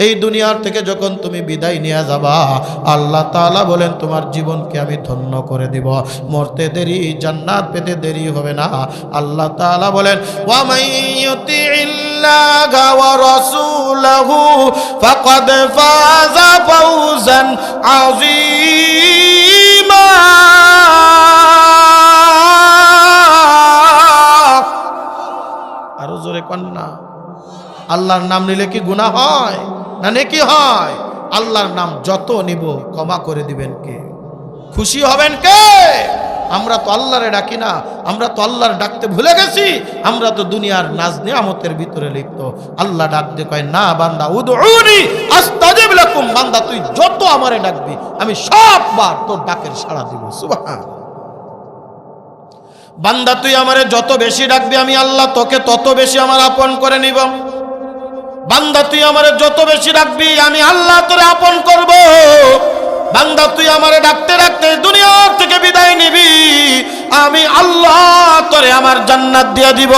এই দুনিয়ার থেকে যখন তুমি বিদায় নিয়ে যাবা, আল্লাহ তাআলা বলেন তোমার জীবনকে আমি ধন্য করে দিব, মরতে দেরি, জান্নাত পেতে দেরি হবে না। আল্লাহ তাআলা বলেন ওয়া মাইয়ুতিইল্লাহা ওয়া রাসূলাহু ফাকাদ ফাযা ফাওজান আযীমা। আরো জোরে কোন না। আল্লাহর নাম নিলে কি গুনাহ হয় না নেকি হয়? আল্লাহর নাম যত নিব ক্ষমা করে দিবেন কে? খুশি হবেন কে? আমরা তো আল্লাহরে ডাকি না, আমরা তো আল্লাহর ডাকতে ভুলে গেছি। আমরা তো দুনিয়ার নাজ নিয়ামতের ভিতরে লিপ্ত। আল্লাহ ডাকতে কয় না বান্দা উদউনি আস্তাজিব লাকুম, বান্দা তুই যত আমারে ডাকবি আমি সববার তোর ডাকের সাড়া দিব। সুবহান। বান্দা তুই আমারে যত বেশি ডাকবি আমি আল্লাহ তোকে তত বেশি আমার আপন করে নিব। বান্দা তুই আমারে যত বেশি ডাকবি আমি আল্লাহ তোরে আপন করব। বান্দা তুই আমারে ডাকতে ডাকতে দুনিয়ার থেকে বিদায় নিবি, আমি আল্লাহ তোরে আমার জান্নাত দিয়ে দিব।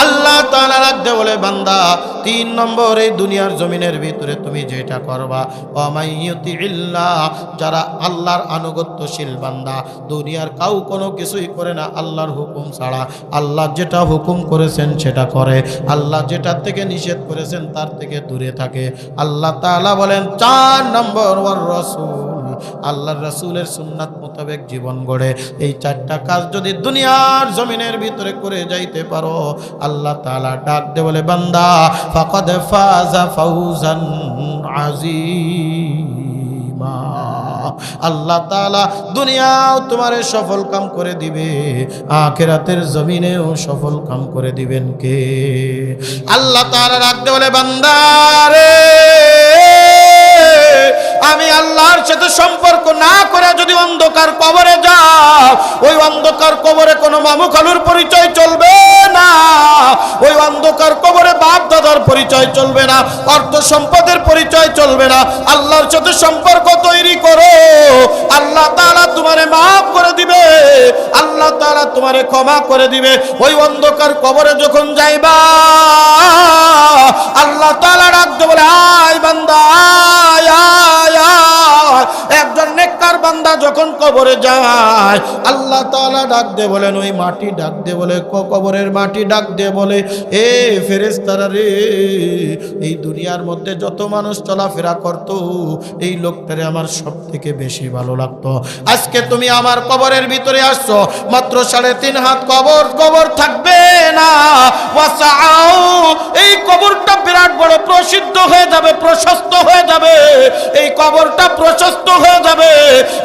আল্লাহ তাআলা রাখতে বলে বান্দা 3 নম্বর, এই দুনিয়ার জমিনের ভিতরে তুমি যেটা করবা, ওয়া মাইয়ুতিইল্লাহ, যারা আল্লাহর আনুগত্যশীল বান্দা, দুনিয়ার কাউ কোনো কিছুই করে না আল্লাহর হুকুম ছাড়া। আল্লাহ যেটা হুকুম করেছেন সেটা করে, আল্লাহ যেটা থেকে নিষেধ করেছেন তার থেকে দূরে থাকে। আল্লাহ তাআলা বলেন 4 নম্বর, ওয়ার রাসূল, আল্লাহর রাসূলের সুন্নাত মোতাবেক জীবন গড়ে। এই 4টা কাজ যদি দুনিয়ার জমিনের ভিতরে করে যাইতে পারো, আল্লাহ তাআলা ডাক দে বলে বান্দা ফাকাদ ফাযা ফাওজান আযীমা। আল্লাহ তাআলা দুনিয়াও তোমারে সফল কাম করে দিবে, আখিরাতের জমিনেও সফল কাম করে দিবেন কে? আল্লাহ তাআলা ডাক দে বলে বান্দা রে, আমি আল্লাহর সাথে সম্পর্ক না করে যদি অন্ধকার কবরে যাও, ওই অন্ধকার কবরে কোনো মামু খালুর পরিচয় চলবে না, ওই অন্ধকার কবরে বাপ দাদার পরিচয় চলবে না, অর্থ সম্পদের পরিচয় চলবে না। আল্লাহর সাথে সম্পর্ক তৈরি করো, আল্লাহ তাআলা তোমারে মাফ করে দিবে, আল্লাহ তাআলা তোমারে ক্ষমা করে দিবে। ওই অন্ধকার কবরে যখন যাইবা, আল্লাহ তাআলা ডাকতে বলে আয় বান্দা আয় আয় আয়। একজন নেককার বান্দা যখন কবরে যায়, আল্লাহ তাআলা ডাক দে বলেন, ওই মাটি ডাক দে বলে, কবরের মাটি ডাক দে বলে এ ফেরেশতারা রে, এই দুনিয়ার মধ্যে যত মানুষ চলাফেরা করত, এই লোকটারে আমার সব থেকে বেশি ভালো লাগতো। আজকে তুমি আমার কবরের ভিতরে আসছো, মাত্র 3.5 হাত কবর থাকবে না, ওয়াসাউ, এই কবরটা বিরাট বড় প্রসিদ্ধ হয়ে যাবে, প্রশস্ত হয়ে যাবে, এই কবরটা প্রশস্ত হয়ে যাবে,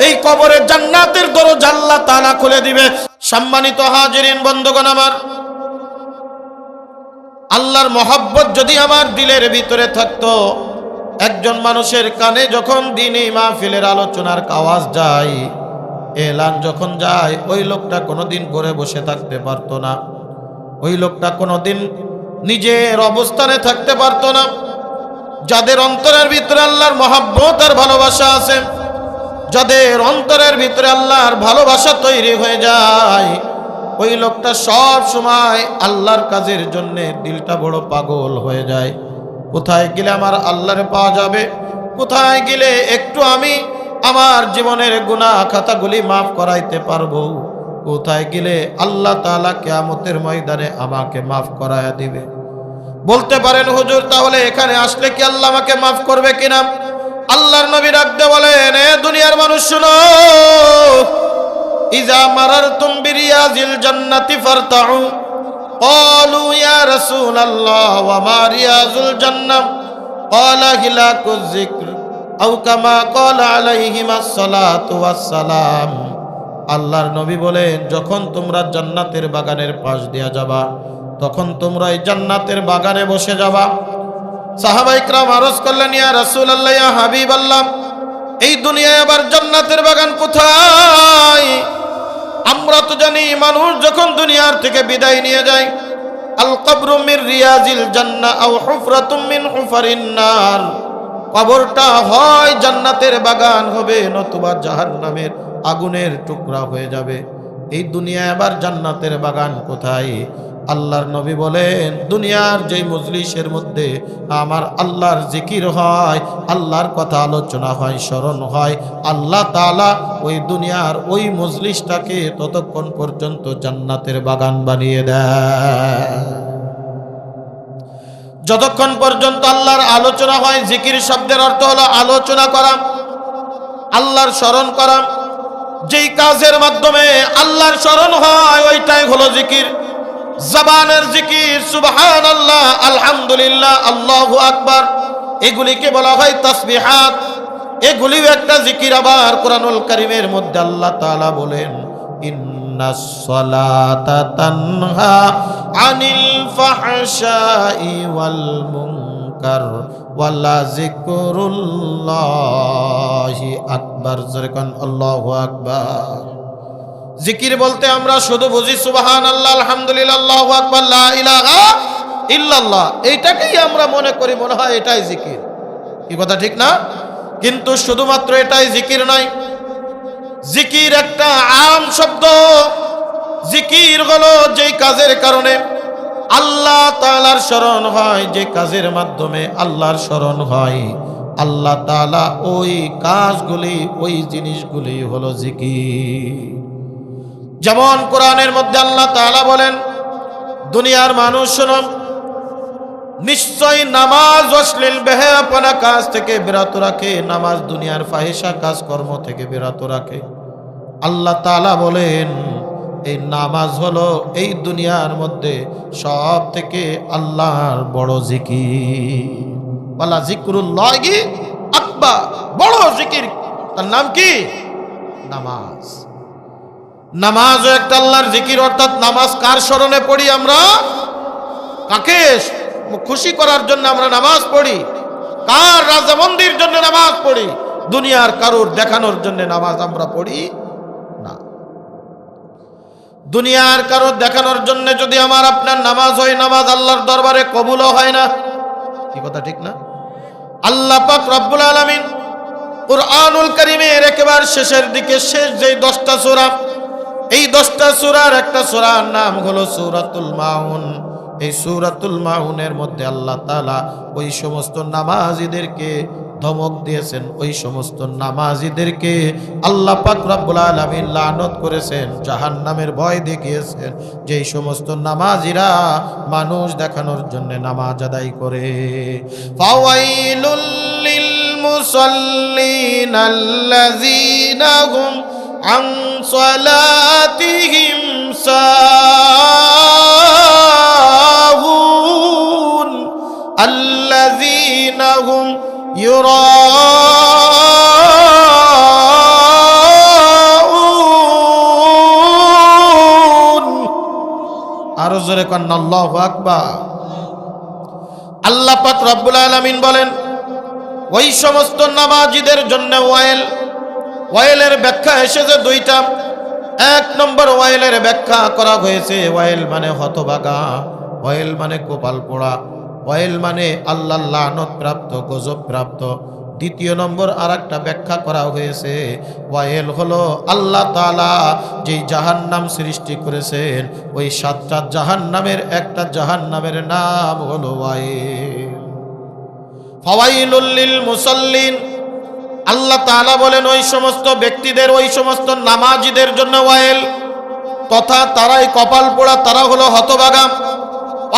এই কবরে জান্নাতের দরজা আল্লাহ তাআলা খুলে দিবে। সম্মানিত হাজিরিন বন্ধুগণ আমার, আল্লাহর মহব্বত যদি আমার দিলের ভিতরে থাকতো, একজন মানুষের কানে যখন দ্বীনি মাহফিলের আলোচনার আওয়াজ যায়, এলান যখন যায়, ওই লোকটা কোনোদিন ঘরে বসে থাকতে পারতো না, ওই লোকটা কোনোদিন নিজের অবস্থানে থাকতে পারতো না। যাদের অন্তরের ভিতরে আল্লাহর মহব্বত আর ভালোবাসা আছে, যাদের অন্তরের ভিতরে আল্লাহর ভালোবাসা তৈরি হয়ে যায়, ওই লোকটা সব সময় আল্লাহর কাজের জন্য দিলটা বড় পাগল হয়ে যায়। কোথায় গেলে আমার আল্লাহরে পাওয়া যাবে, কোথায় গেলে একটু আমি আমার জীবনের গুনাহ খাতাগুলি মাফ করাইতে পারবো, কোথায় গেলে আল্লাহ তাআলা কিয়ামতের ময়দানে আমাকে মাফ করায়া দিবে। বলতে পারেন হুজুর তাহলে এখানে আসলে কি আল্লাহ আমাকে মাফ করবে কিনা? আল্লাহর নবী ডাকতে বলেন, এ দুনিয়ার মানুষ শুনো, ইজা মারারতুম বিরিয়াজিল জান্নাতি ফারতাউ, ক্বালু ইয়া রাসূলাল্লাহ ওয়া মা রিয়াজুল জান্নাহ, ক্বালা হিলাকুয যিকর আও কামা ক্বালা আলাইহিমাস সালাতু ওয়াস সালাম। আল্লাহর নবী বলেন, যখন তোমরা জান্নাতের বাগানের পাশ দিয়া যাবা, তখন তোমরা এই জান্নাতের বাগানে বসে যাবা। সাহাবায়ে কেরাম আরজ করলেন, ইয়া রাসূলুল্লাহ, ইয়া হাবিবাল্লাহ, এই দুনিয়ায় আবার জান্নাতের বাগান কোথায়? আমরা তো জানি মানুষ যখন দুনিয়ার থেকে বিদায় নিয়ে যায়, আল কবরু মির রিয়াজিল জান্নাহ আও হুফরাতুম মিন হুফারিন নার, কবরটা হয় জান্নাতের বাগান হবে, নতুবা জাহান্নামের আগুনের টুকরা হয়ে যাবে। এই দুনিয়ায় আবার জান্নাতের বাগান কোথায়? আল্লাহর নবী বলেন, দুনিয়ার যেই মজলিসের মধ্যে আমার আল্লাহর জিকির হয়, আল্লাহর কথা আলোচনা হয়, স্মরণ হয়, আল্লাহ তাআলা ওই দুনিয়ার ওই মজলিসটাকে ততক্ষণ পর্যন্ত জান্নাতের বাগান বানিয়ে দেয়। যতক্ষণ পর্যন্ত আল্লাহর আলোচনা হয়, জিকির শব্দের অর্থ হলো আলোচনা করা, আল্লাহর স্মরণ করা। যেই কাজের মাধ্যমে আল্লাহর স্মরণ হয় ওইটাই হলো জিকির। জবানের জিকির, সুবহানাল্লাহ, আলহামদুলিল্লাহ, আল্লাহু আকবার, এগুলিকে বলা হয় তাসবিহাত। এগুলিও একটা জিকির। আবার কোরআনুল কারীমের মধ্যে আল্লাহ তাআলা বলেন, ইন্নাস সালাতা তানহা আনিল ফাহশাই ওয়াল মুনকার ওয়ালা যিকরুল্লাহি আকবার। যেরকম আল্লাহু আকবার। জিকির বলতে আমরা শুধু বুঝি সুবহানাল্লাহ, আলহামদুলিল্লাহ, আল্লাহু আকবার, লা ইলাহা ইল্লাল্লাহ, এইটাকেই আমরা মনে করি, মনে হয় এটাই জিকির। কি কথা ঠিক না? কিন্তু শুধুমাত্র এটাই জিকির নয়। জিকির একটা আম শব্দ। জিকির হলো যেই কাজের কারণে আল্লাহ তাআলার স্মরণ হয়, যে কাজের মাধ্যমে আল্লাহর স্মরণ হয়, আল্লাহ তাআলা ওই কাজগুলি, ওই জিনিসগুলি হলো জিকির। যেমন কোরআনের মধ্যে আল্লাহ তাআলা বলেন, দুনিয়ার মানুষ শোনো, নিশ্চয় নামাজ অশ্লীল বেহায়াপনা কাজ থেকে বিরত রাখে, নামাজ দুনিয়ার ফাহিশা কাজকর্ম থেকে বিরত রাখে। আল্লাহ তাআলা বলেন, এই নামাজ হলো এই দুনিয়ার মধ্যে সব থেকে আল্লাহর বড় জিকির। ওয়ালা যিকরুল্লাহি আকবার, বড় জিকির। তার নাম কি? নামাজ। নামাজ একটা আল্লাহর জিকির। অর্থাৎ নামাজ কার স্মরণে পড়ি আমরা? কাকে খুশি করার জন্য আমরা নামাজ পড়ি? কার রাজামন্দির জন্য নামাজ পড়ি? দুনিয়ার কারুর দেখানোর জন্য নামাজ আমরা পড়ি না। দুনিয়ার কারুর দেখানোর জন্য যদি আমার আপনার নামাজ হয়, নামাজ আল্লাহর দরবারে কবুলও হয় না। কি কথা ঠিক না? আল্লাহ পাক রব্বুল আলামিন কুরআনুল কারীমের একেবারে শেষের দিকে, শেষ যেই 10টা সূরা, এই 10টা সূরার একটা সূরার নাম হলো সূরাতুল মাউন। এই সূরাতুল মাউনের মধ্যে আল্লাহ তাআলা ওই সমস্ত নামাজীদেরকে ধমক দিয়েছেন, ওই সমস্ত নামাজীদেরকে আল্লাহ পাক রব্বুল আলামিন লানত করেছেন, জাহান্নামের ভয় দেখিয়েছেন, যেই সমস্ত নামাজীরা মানুষ দেখানোর জন্য নামাজ আদায় করে। ফাওয়াইলুল লিল মুসাল্লিন আল্লাযীনা হুম আন সালাতিহিম সাহুন আল্লাযীনা হুম ইউরাউন। আরো জোরে কান্না আল্লাহু আকবার। আল্লাহ পাক রব্বুল আলামিন বলেন, ওই সমস্ত নামাজীদের জন্য ওয়াইল। ওয়াইলের ব্যাখ্যা এসেছে দুইটা। এক নম্বর ওয়াইলের ব্যাখ্যা করা হয়েছে, ওয়াইল মানে হতভাগা, ওয়াইল মানে কপাল পোড়া, ওয়াইল মানে আল্লাহর লানত প্রাপ্ত, গজব প্রাপ্ত। দ্বিতীয় নম্বর আর একটা ব্যাখ্যা করা হয়েছে, ওয়াইল হলো আল্লাহ তাআলা যেই জাহান্নাম সৃষ্টি করেছেন, ওই 7টা জাহান্নামের একটা জাহান্নামের নাম হলো ওয়াইল। ফাওয়াইলুল লিল মুসাল্লিন, আল্লাহ তাআলা বলেন ওই সমস্ত ব্যক্তিদের, ওই সমস্ত নামাজীদের জন্য ওয়াইল, তথা তারাই কপাল পোড়া, তারা হলো হতভাগা।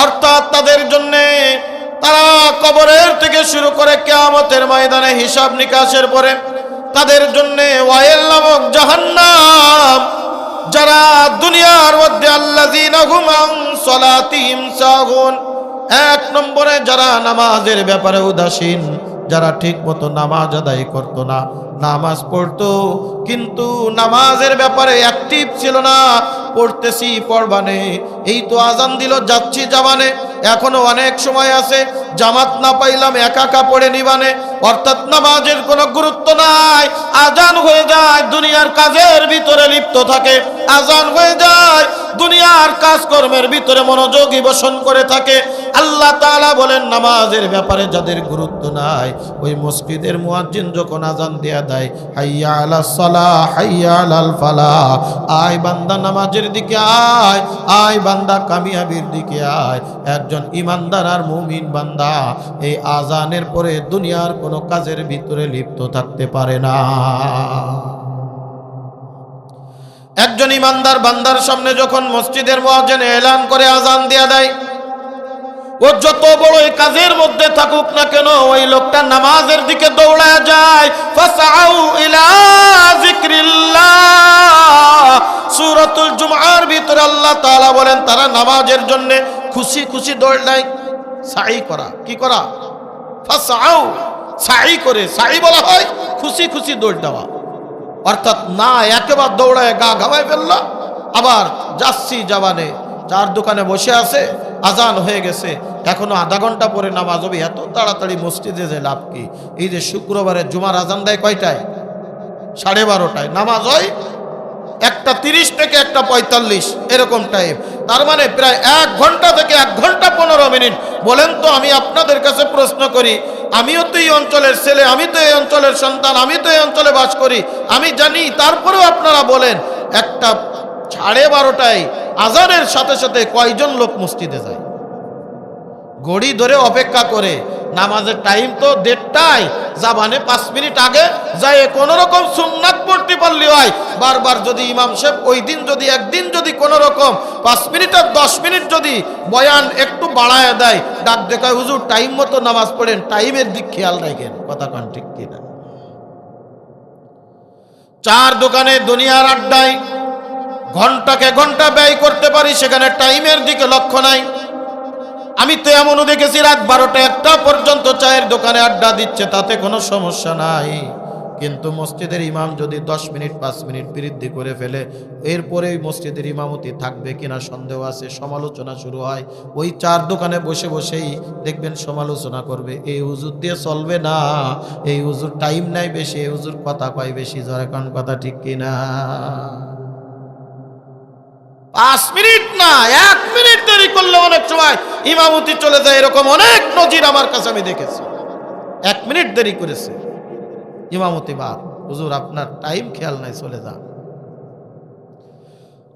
অর্থাৎ তাদের জন্য, তারা কবরের থেকে শুরু করে কিয়ামতের ময়দানে হিসাব নিকাশের পরে তাদের জন্য ওয়াইল নামক জাহান্নাম। যারা দুনিয়ার মধ্যে আল্লাযীনা হুম আন সালাতিহিম সাহুন, এক নম্বরে যারা নামাজের ব্যাপারে উদাসীন, যারা ঠিক মতো নামাজ আদায় করতো না, নামাজ পড়তো কিন্তু নামাজের ব্যাপারে অ্যাক্টিভ ছিল না, পড়তেছি পড়বানে, এই তো আজান দিল যাচ্ছি জামানে, এখনো অনেক সময় আছে, জামাত না পাইলাম একা একা পড়ে নিবানে। অর্থাৎ নামাজের কোনো গুরুত্ব নাই। আজান হয়ে যায়, দুনিয়ার কাজের ভিতরে লিপ্ত থাকে, আজান হয়ে যায়, দুনিয়ার কাজকর্মের ভিতরে মনোযোগী বসন করে থাকে। আল্লাহ তাআলা বলেন নামাজের ব্যাপারে যাদের গুরুত্ব নাই, ওই মসজিদের মুয়াজ্জিন যখন আজান দেয়া দেয়, হাইয়া আলাস সালাহ হাইয়া আলাল ফালাহ, আয় বান্দা নামাজের দিকে আয়, আয় বান্দা কামিয়াবির দিকে আয়। একজন ইমানদার আর মুমিন বান্দা এই আজানের পরে দুনিয়ার কোনো কাজের ভিতরে লিপ্ত থাকতে পারে না। একজন ইমানদার বান্দার সামনে যখন মসজিদের মুয়াজ্জিন এলান করে আজান দিয়ে দেয়, ও যত বড় কাজের মধ্যে থাকুক না কেন, ওই লোকটা নামাজের দিকে দৌড়ায় যায়। ফাসাউ ইলা যিকরিল্লাহ, সূরাতুল জুমআর ভিতরে আল্লাহ তাআলা বলেন তারা নামাজের জন্য খুশি খুশি দৌড় দেয়। সাই করা, কি করা? ফাসাউ, সাই করে, সাই বলা হয় খুশি খুশি দৌড় দেওয়া। অর্থাৎ না একেবারে দৌড়ায় গা ঘামায় ফেললো, আবার যাচ্ছি জাবানে, চার দোকানে বসে আছে, আজান হয়ে গেছে, এখনো আধা ঘন্টা পরে নামাজ হবে, এত তাড়াতাড়ি মসজিদে যে লাভ কি? এই যে শুক্রবারে জুমার আজান দেয় কয়টায়? 12:30টায়, নামাজ হয় 1:30 থেকে 1:45 এরকম টাইম। তার মানে প্রায় 1 ঘন্টা থেকে 1 ঘন্টা 15 মিনিট। বলেন তো, আমি আপনাদের কাছে প্রশ্ন করি, আমিও তো এই অঞ্চলের ছেলে, আমি তো এই অঞ্চলের সন্তান, আমি তো এই অঞ্চলে বাস করি, আমি জানি, তারপরেও আপনারা বলেন 12:30টায় আজানের সাথে সাথে কয়জন লোক মসজিদে যায়? ঘড়ি ধরে অপেক্ষা করে, নামাজের টাইম তো 1:30টায়, জাবানে 5 মিনিট আগে যায় কোনো রকম সুন্নাত পড়তে পারলে হয়। বারবার যদি ইমাম সাহেব ওই দিন যদি একদিন যদি কোনো রকম 5 মিনিট আর 10 মিনিট যদি বয়ান একটু বাড়ায় দেয়, ডাক দেখায়, হুজুর টাইম মতো নামাজ পড়েন, টাইমের দিক খেয়াল রাখেন। কথা কান ঠিক কিনা? চার দোকানে দুনিয়ার আড্ডায় ঘন্টাকে ঘন্টা ব্যয় করতে পারি, সেখানে টাইমের দিকে লক্ষ্য নাই। আমি তো এমনও দেখেছি রাত 12টা 1টা পর্যন্ত চায়ের দোকানে আড্ডা দিচ্ছে, তাতে কোনো সমস্যা নাই। কিন্তু মসজিদের ইমাম যদি 10 মিনিট 5 মিনিট বৃদ্ধি করে ফেলে, এরপরে মসজিদের ইমামতি থাকবে কিনা সন্দেহ আছে, সমালোচনা শুরু হয়। ওই চার দোকানে বসে বসেই দেখবেন সমালোচনা করবে, এই হুজুর দিয়ে চলবে না, এই হুজুর টাইম নাই বেশি, এই হুজুর কথা কয় বেশি। জোরে কোন কথা ঠিক কিনা? 5 মিনিট না, 1 মিনিট দেরি করলে অনেক সময় ইমামতি চলে যায়, এরকম অনেক নজির আমার কাছে আমি দেখেছি। 1 মিনিট দেরি করেছে, ইমামতি বাদ, হুজুর আপনার টাইম খেয়াল নাই, চলে যান।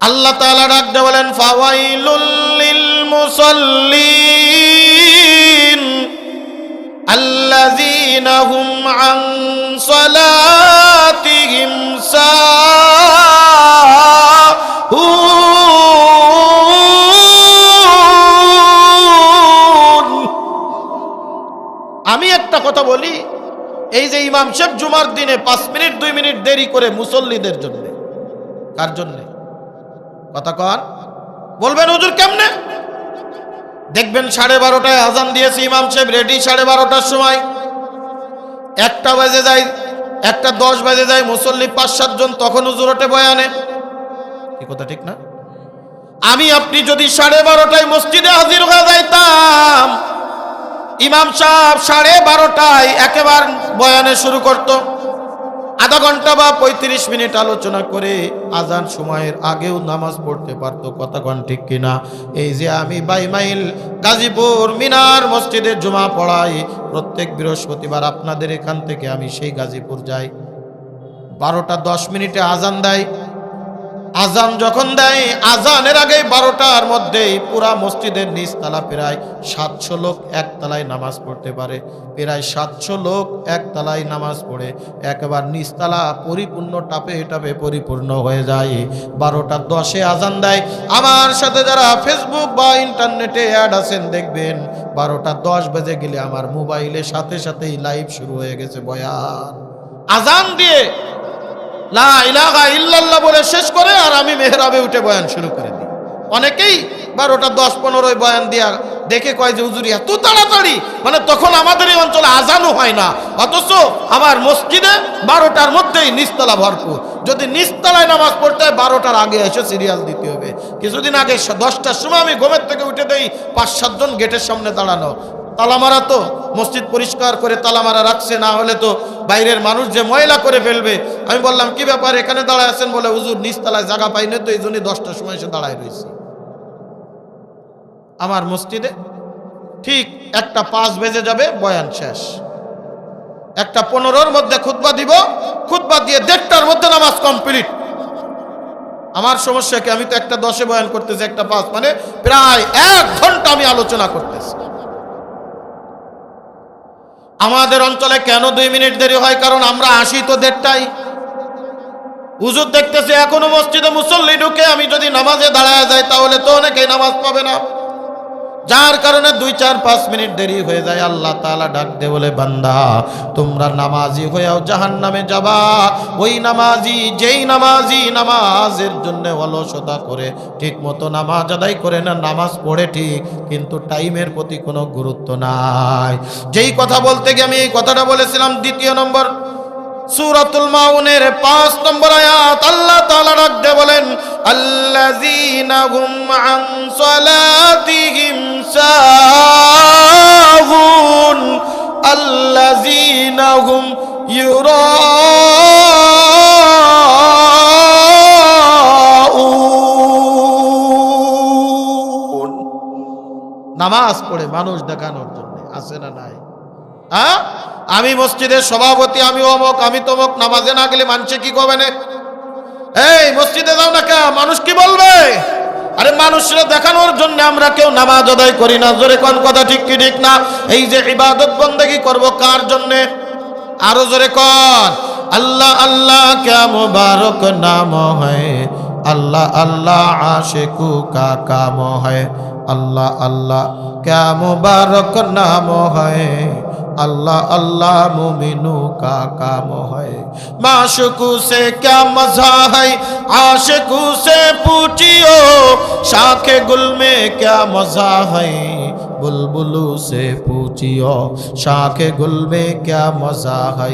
আল্লাহ তাআলা ডাক দিয়ে বলেন, ফাওয়াইলুল লিল মুসাল্লিন আল্লাযীনা হুম আন সালাতিহিম সাহুন। আমি একটা কথা বলি, এই যে ইমাম সাহেব জুমার দিনে 5 মিনিট 2 মিনিট দেরি করে মুসল্লিদের জন্য, কার জন্য? কথা কন, বলবেন হুজুর কেমনে? দেখবেন 12:30টায় আজান দিয়েছে, ইমাম সাহেব রেডি 12:30টার সময়, 1টা বাজে যায়, 1:10 বাজে যায়, মুসল্লি 5-7 জন, তখন হুজুর ওঠে বয়ানে। কি কথা ঠিক না? আমি আপনি যদি 12:30টায় মসজিদে হাজির হয়ে যাইতাম, ইমাম সাহেব 12:30টায় একেবারে বয়ানে শুরু করত, আধা ঘন্টা বা 35 মিনিট আলোচনা করে আজান সময়ের আগেও নামাজ পড়তে পারত। কথা কোন ঠিক কিনা? এই যে আমি বাইমাইল গাজীপুর মিনার মসজিদে জুমা পড়াই, প্রত্যেক বৃহস্পতিবার আপনাদের এখান থেকে আমি সেই গাজীপুর যাই। 12:10 মিনিটে আজান দেয়। আজান যখন দেয়, আজানের আগে 12টার মধ্যেই পুরা মসজিদের নিচতলা প্রায় 700 লোক একতলায় নামাজ পড়তে পারে। প্রায় 700 লোক একতলায় নামাজ পড়ে একবার নিচতলা পরিপূর্ণ টাপে টাপে পরিপূর্ণ হয়ে যায়। 12:10 আজান দেয়। আমার সাথে যারা ফেসবুক বা ইন্টারনেটে অ্যাড আছেন দেখবেন 12:10 বেজে গেলে আমার মোবাইলে সাথে সাথেই লাইভ শুরু হয়ে গেছে বয়ান। আজান দিয়ে লা ইলাহা ইল্লাল্লাহ বলে শেষ করে আর আমি মেহরাবে উঠে বয়ান শুরু করে দিই। অনেকেই 12:10-15 বয়ান দিয়া দেখে কয় যে হুজুর এত তাড়াতাড়ি, মানে তখন আমাদের এই অঞ্চলে আজানও হয় না, অথচ আমার মসজিদে 12টার মধ্যেই নিচতলা ভরপুর। যদি নিচতলায় নামাজ পড়তে হয় 12টার আগে এসে সিরিয়াল দিতে হবে। কিছুদিন আগে 10টার সময় আমি ঘুমের থেকে উঠে দেই 5-7 জন গেটের সামনে দাঁড়ানো, তালামারা, তো মসজিদ পরিষ্কার করে তালামারা রাখছে, না হলে তো বাইরের মানুষ যে ময়লা করে ফেলবে। আমি বললাম কি ব্যাপার এখানে দাঁড়ায় আছেন? বলে হুজুর নিচতলায় জায়গা পাই না, তো এই জন্যই 10টার সময় এসে দাঁড়ায় রয়েছি। আমার মসজিদে ঠিক 1:05 বেজে যাবে, বয়ান শেষ। 1:15-র মধ্যে খুতবা দিব, খুতবা দিয়ে 1:30টার মধ্যে নামাজ কমপ্লিট। আমার সমস্যা কি, আমি তো 1:10-এ বয়ান করতেছি, 1:05 মানে প্রায় 1 ঘন্টা আমি আলোচনা করতেছি। আমাদের অঞ্চলে কেন 2 মিনিট দেরি হয়? কারণ আমরা আসি তো 1:30টায়। হুজুর দেখতেছি এখনো মসজিদে মুসল্লি ঢুকে, আমি যদি নামাজে দাঁড়ায় যাই তাহলে তো অনেকেই নামাজ পাবে না, যার কারণে 2-4-5 মিনিট দেরি হয়ে যায়। আল্লাহ তাআলা ডাক দে বলে, বান্দা তোমরা নামাজি হয়েও জাহান্নামে যাবা। ওই নামাজি, যেই নামাজি নামাজের জন্য অলসতা করে, ঠিক মতো নামাজ আদায় করে না, নামাজ পড়ে ঠিক কিন্তু টাইমের প্রতি কোনো গুরুত্ব নাই। যেই কথা বলতে গিয়ে আমি এই কথাটা বলেছিলাম, 2 নম্বর সূরাতুল মাউনের 5 নম্বর আয়াত, আল্লাহ তাআলা ডাক দে বলেন, আল্লাযীনা হুম আন সালাতিহিম সাহুন আল্লাযীনা হুম ইউরাউন। নামাজ পড়ে মানুষ দেখানোর জন্য, আছে না নাই? হ্যাঁ, আমি মসজিদের সভাপতি, আমি অমক, আমি তমক, নামাজে না গেলে মানুষে কি করবে না? এই মসজিদে যাও না কে, মানুষ কি বলবে? আরে মানুষরা দেখানোর জন্য আমরা কেউ নামাজ আদায় করি না। জোরে কোন কথা ঠিক কি ঠিক না? এই যে ইবাদত বন্দেগী করব কার জন্য? আরো জোরে কোন, আল্লাহ আল্লাহ क्या मुबारक नाम है, अल्लाह अल्लाह आशिकू का काम है, अल्लाह अल्लाह क्या मुबारक नाम है, अल्लाह अल्लाह मुमिनू का काम है। माशुकू से क्या मजा है, आशिकू से पूछियो, शाखे गुल में क्या मजा है, बुलबुलू से पूछियो, शाखे गुल में क्या मजा है,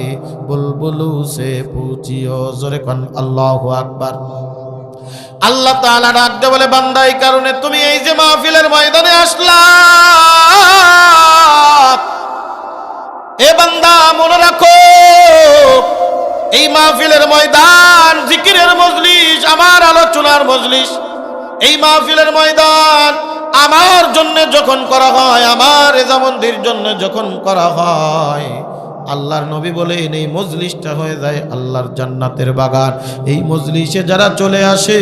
बुलबुलू से पूछियो। जोरे कन अल्लाहु আকবার। আল্লাহ তাআলা ডাক দে বলে, বান্দা এই কারণে তুমি এই যে মাহফিলের ময়দানে আসলা, এ বান্দা মনে রাখো, এই মাহফিলের ময়দান জিকিরের মজলিস, আমার আলোচনার মজলিস। এই মাহফিলের ময়দান আমার জন্য যখন করা হয়, আমার রেজামন্দির জন্য যখন করা হয়, আল্লাহর নবী বলেন এই মজলিসটা হয়ে যায় আল্লাহর জান্নাতের বাগান। এই মজলিসে যারা চলে আসে,